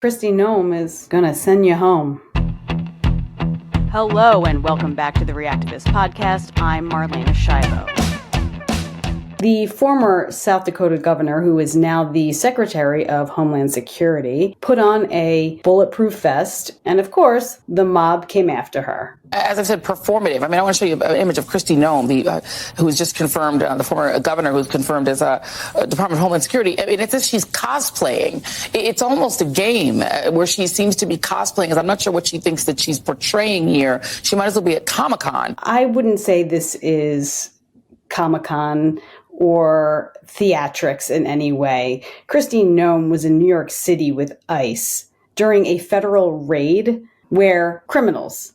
Kristi Noem is gonna send you home. Hello and welcome back to the Reactivist Podcast. I'm Marlena Shibo. The former South Dakota governor, who is now the Secretary of Homeland Security, put on a bulletproof vest, and of course, the mob came after her. As I've said, performative. I mean, I want to show you an image of Kristi Noem, who was just confirmed, the former governor who's confirmed as Department of Homeland Security. I mean, it's as she's cosplaying. It's almost a game where she seems to be cosplaying, as I'm not sure what she thinks that she's portraying here. She might as well be at Comic-Con. I wouldn't say this is Comic-Con or theatrics in any way. Kristi Noem was in New York City with ICE during a federal raid where criminals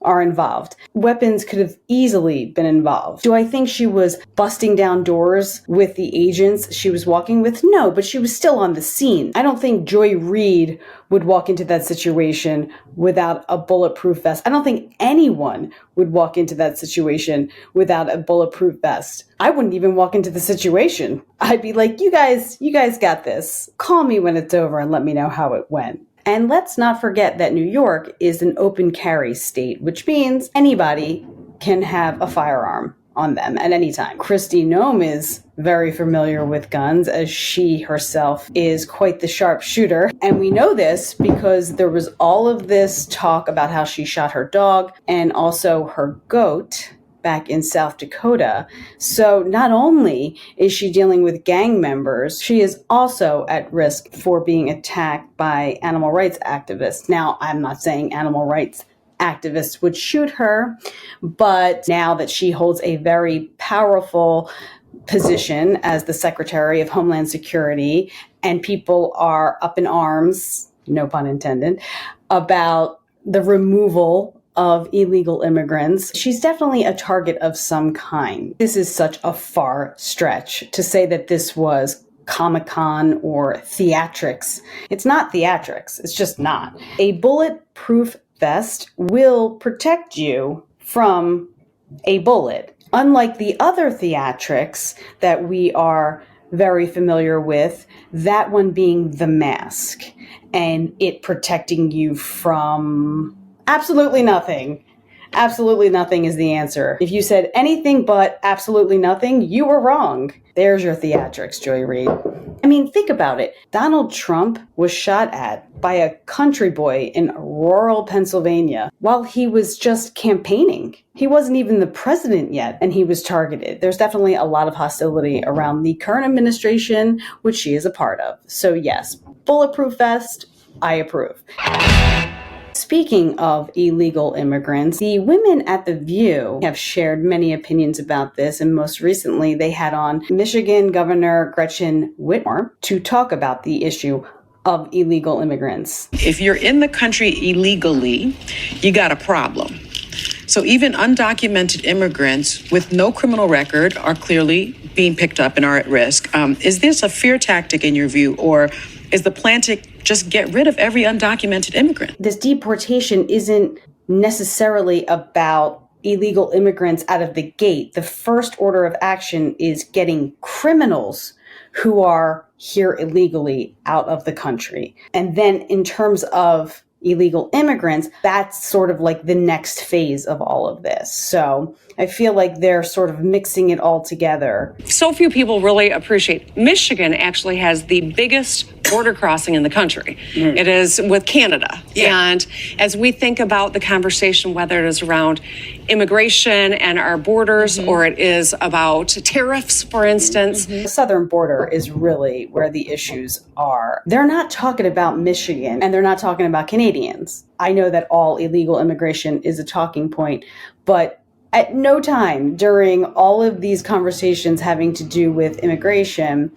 are involved. Weapons could have easily been involved. Do I think she was busting down doors with the agents she was walking with? No, but she was still on the scene. I don't think Joy Reid would walk into that situation without a bulletproof vest. I don't think anyone would walk into that situation without a bulletproof vest. I wouldn't even walk into the situation. I'd be like, you guys got this. Call me when it's over and let me know how it went. And let's not forget that New York is an open carry state, which means anybody can have a firearm on them at any time. Kristi Noem is very familiar with guns, as she herself is quite the sharpshooter. And we know this because there was all of this talk about how she shot her dog and also her goat back in South Dakota. So not only is she dealing with gang members, she is also at risk for being attacked by animal rights activists. Now, I'm not saying animal rights activists would shoot her, but now that she holds a very powerful position as the Secretary of Homeland Security, and people are up in arms, no pun intended, about the removal of illegal immigrants, she's definitely a target of some kind. This is such a far stretch to say that this was Comic-Con or theatrics. It's not theatrics. It's just not. A bulletproof vest will protect you from a bullet. Unlike the other theatrics that we are very familiar with, that one being the mask and it protecting you from absolutely nothing. Absolutely nothing is the answer. If you said anything but absolutely nothing, you were wrong. There's your theatrics, Joy Reid. I mean, think about it. Donald Trump was shot at by a country boy in rural Pennsylvania while he was just campaigning. He wasn't even the president yet, and he was targeted. There's definitely a lot of hostility around the current administration, which she is a part of. So yes, bulletproof vest, I approve. Speaking of illegal immigrants, the women at The View have shared many opinions about this, and most recently they had on Michigan Governor Gretchen Whitmer to talk about the issue of illegal immigrants. If you're in the country illegally, you got a problem. So even undocumented immigrants with no criminal record are clearly being picked up and are at risk. Is this a fear tactic in your view, or is the plan to just get rid of every undocumented immigrant? This deportation isn't necessarily about illegal immigrants out of the gate. The first order of action is getting criminals who are here illegally out of the country. And then in terms of illegal immigrants, that's sort of like the next phase of all of this. So I feel like they're sort of mixing it all together. So few people really appreciate. Michigan actually has the biggest border crossing in the country. It is with Canada. Yeah. And as we think about the conversation, whether it is around immigration and our borders, or it is about tariffs, for instance. The southern border is really where the issues are. They're not talking about Michigan, and they're not talking about Canadians. I know that all illegal immigration is a talking point, but at no time during all of these conversations having to do with immigration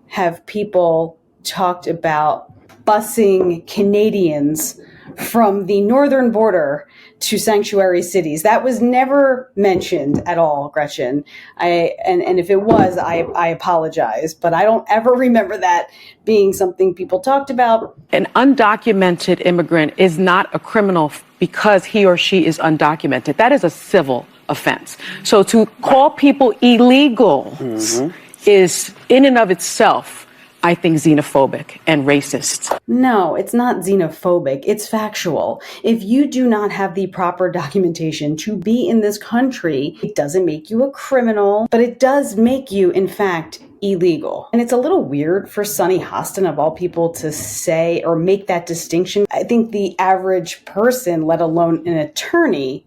have people talked about busing Canadians from the northern border to sanctuary cities. That was never mentioned at all, Gretchen. And if it was, I apologize, but I don't ever remember that being something people talked about. An undocumented immigrant is not a criminal because he or she is undocumented. That is a civil offense. So to call people illegals is in and of itself I think, xenophobic and racist. No, it's not xenophobic. It's factual. If you do not have the proper documentation to be in this country, it doesn't make you a criminal, but it does make you, in fact, illegal. And it's a little weird for Sunny Hostin, of all people, to say or make that distinction. I think the average person, let alone an attorney,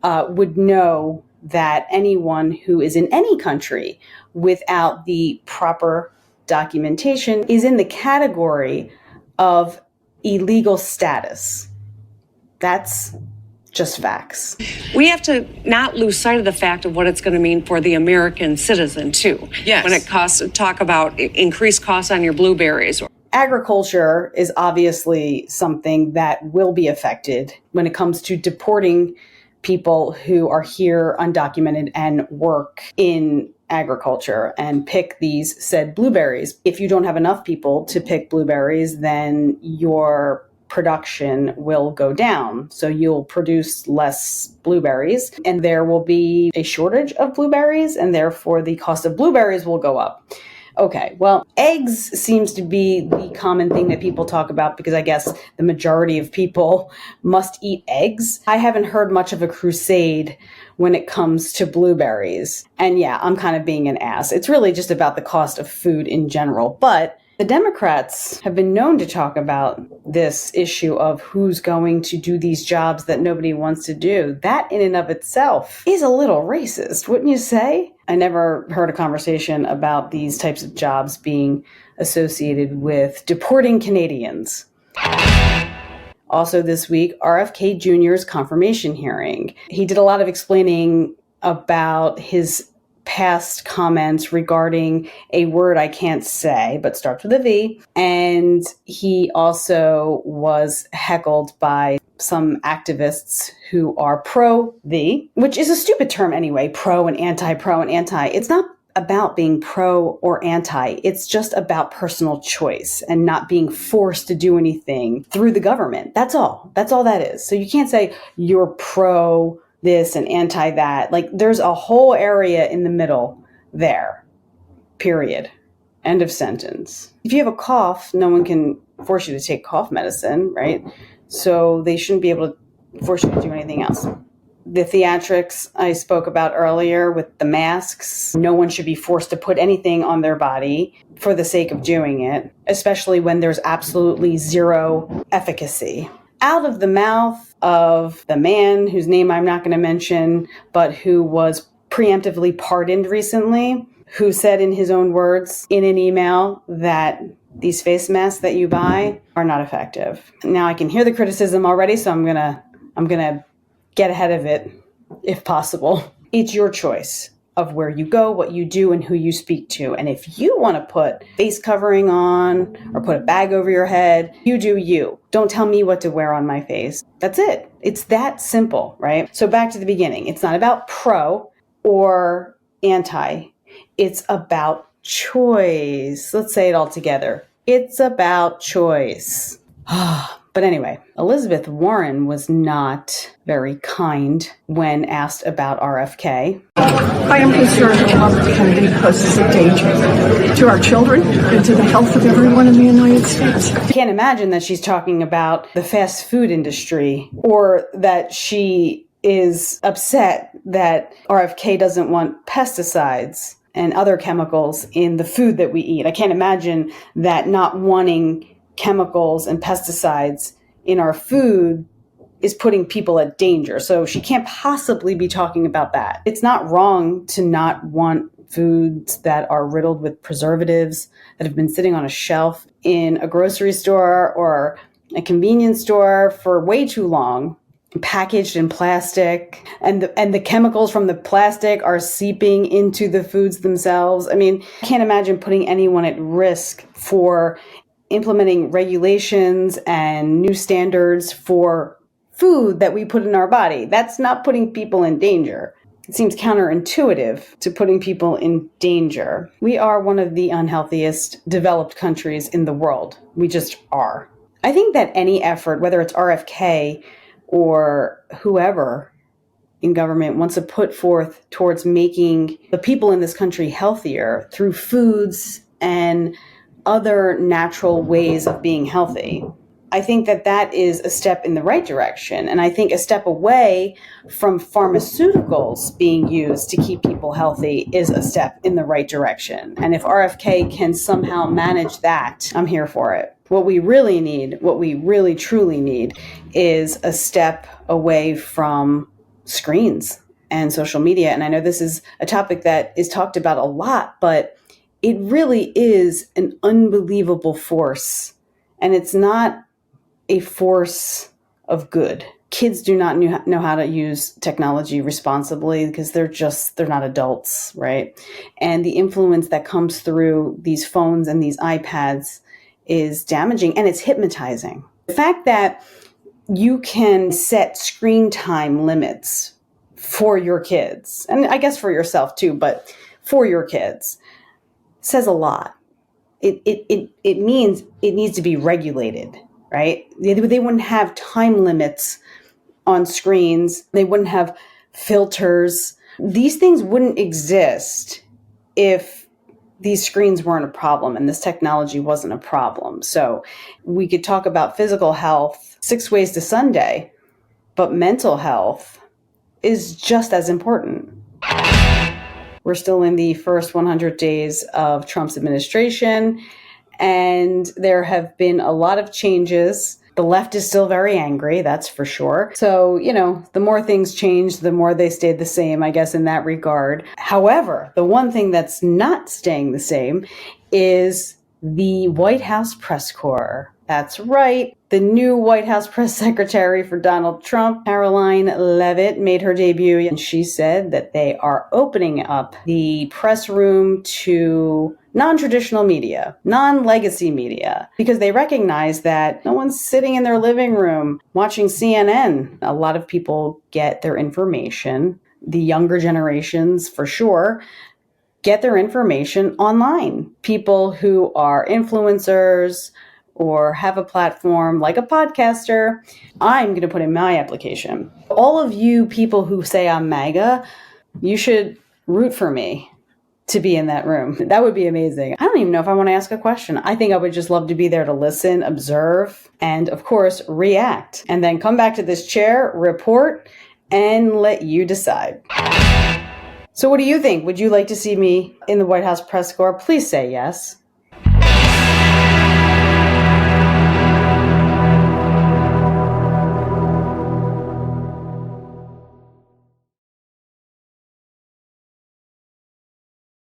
would know that anyone who is in any country without the proper documentation is in the category of illegal status. That's just facts. We have to not lose sight of the fact of what it's going to mean for the American citizen, too. Yes. When it costs, talk about increased costs on your blueberries. Agriculture is obviously something that will be affected when it comes to deporting people who are here undocumented and work in agriculture and pick these said blueberries. If you don't have enough people to pick blueberries, then your production will go down. So you'll produce less blueberries and there will be a shortage of blueberries, and therefore the cost of blueberries will go up. Okay, well, eggs seems to be the common thing that people talk about because I guess the majority of people must eat eggs. I haven't heard much of a crusade when it comes to blueberries. And yeah, I'm kind of being an ass. It's really just about the cost of food in general. But the Democrats have been known to talk about this issue of who's going to do these jobs that nobody wants to do. That in and of itself is a little racist, wouldn't you say? I never heard a conversation about these types of jobs being associated with deporting Canadians. Also this week, RFK Jr.'s confirmation hearing. He did a lot of explaining about his past comments regarding a word I can't say, but starts with a V. And he also was heckled by some activists who are pro-the, which is a stupid term anyway, pro and anti, pro and anti. It's not about being pro or anti. It's just about personal choice and not being forced to do anything through the government. That's all. That's all that is. So you can't say you're pro this and anti that. Like, there's a whole area in the middle there. Period. End of sentence. If you have a cough, no one can force you to take cough medicine, right? So they shouldn't be able to force you to do anything else. The theatrics I spoke about earlier with the masks, no one should be forced to put anything on their body for the sake of doing it, especially when there's absolutely zero efficacy. Out of the mouth of the man whose name I'm not going to mention, but who was preemptively pardoned recently, who said in his own words in an email that these face masks that you buy are not effective. Now I can hear the criticism already, so I'm gonna get ahead of it if possible. It's your choice of where you go, what you do, and who you speak to. And if you want to put face covering on or put a bag over your head, you do you. Don't tell me what to wear on my face. That's it. It's that simple, right? So back to the beginning. It's not about pro or anti. It's about choice. Let's say it all together. It's about choice. But anyway, Elizabeth Warren was not very kind when asked about RFK. I am concerned that Robert Kennedy poses a danger to our children and to the health of everyone in the United States. I can't imagine that she's talking about the fast food industry or that she is upset that RFK doesn't want pesticides and other chemicals in the food that we eat. I can't imagine that not wanting chemicals and pesticides in our food is putting people at danger. So she can't possibly be talking about that. It's not wrong to not want foods that are riddled with preservatives that have been sitting on a shelf in a grocery store or a convenience store for way too long, packaged in plastic, and the chemicals from the plastic are seeping into the foods themselves. I mean, I can't imagine putting anyone at risk for implementing regulations and new standards for food that we put in our body. That's not putting people in danger. It seems counterintuitive to putting people in danger. We are one of the unhealthiest developed countries in the world. We just are. I think that any effort, whether it's RFK or whoever in government, wants to put forth towards making the people in this country healthier through foods and other natural ways of being healthy. I think that that is a step in the right direction. And I think a step away from pharmaceuticals being used to keep people healthy is a step in the right direction. And if RFK can somehow manage that, I'm here for it. What we really need, what we really truly need, is a step away from screens and social media. And I know this is a topic that is talked about a lot, but it really is an unbelievable force. And it's not a force of good. Kids do not know how to use technology responsibly because they're not adults, right? And the influence that comes through these phones and these iPads is damaging, and it's hypnotizing. The fact that you can set screen time limits for your kids, and I guess for yourself too, but for your kids, says a lot. It means it needs to be regulated. Right? They wouldn't have time limits on screens. They wouldn't have filters. These things wouldn't exist if these screens weren't a problem and this technology wasn't a problem. So we could talk about physical health 6 ways to Sunday, but mental health is just as important. We're still in the first 100 days of Trump's administration, and there have been a lot of changes. The left is still very angry, that's for sure. So, the more things change, the more they stayed the same, I guess, in that regard. However, the one thing that's not staying the same is the White House press corps. That's right. The new White House press secretary for Donald Trump, Caroline Leavitt, made her debut, and she said that they are opening up the press room to non-traditional media, non-legacy media, because they recognize that no one's sitting in their living room watching CNN. A lot of people get their information, the younger generations for sure, get their information online. People who are influencers or have a platform like a podcaster, I'm going to put in my application. All of you people who say I'm MAGA, you should root for me to be in that room. That would be amazing. I don't even know if I want to ask a question. I think I would just love to be there to listen, observe, and of course, react. And then come back to this chair, report, and let you decide. So what do you think? Would you like to see me in the White House press corps? Please say yes.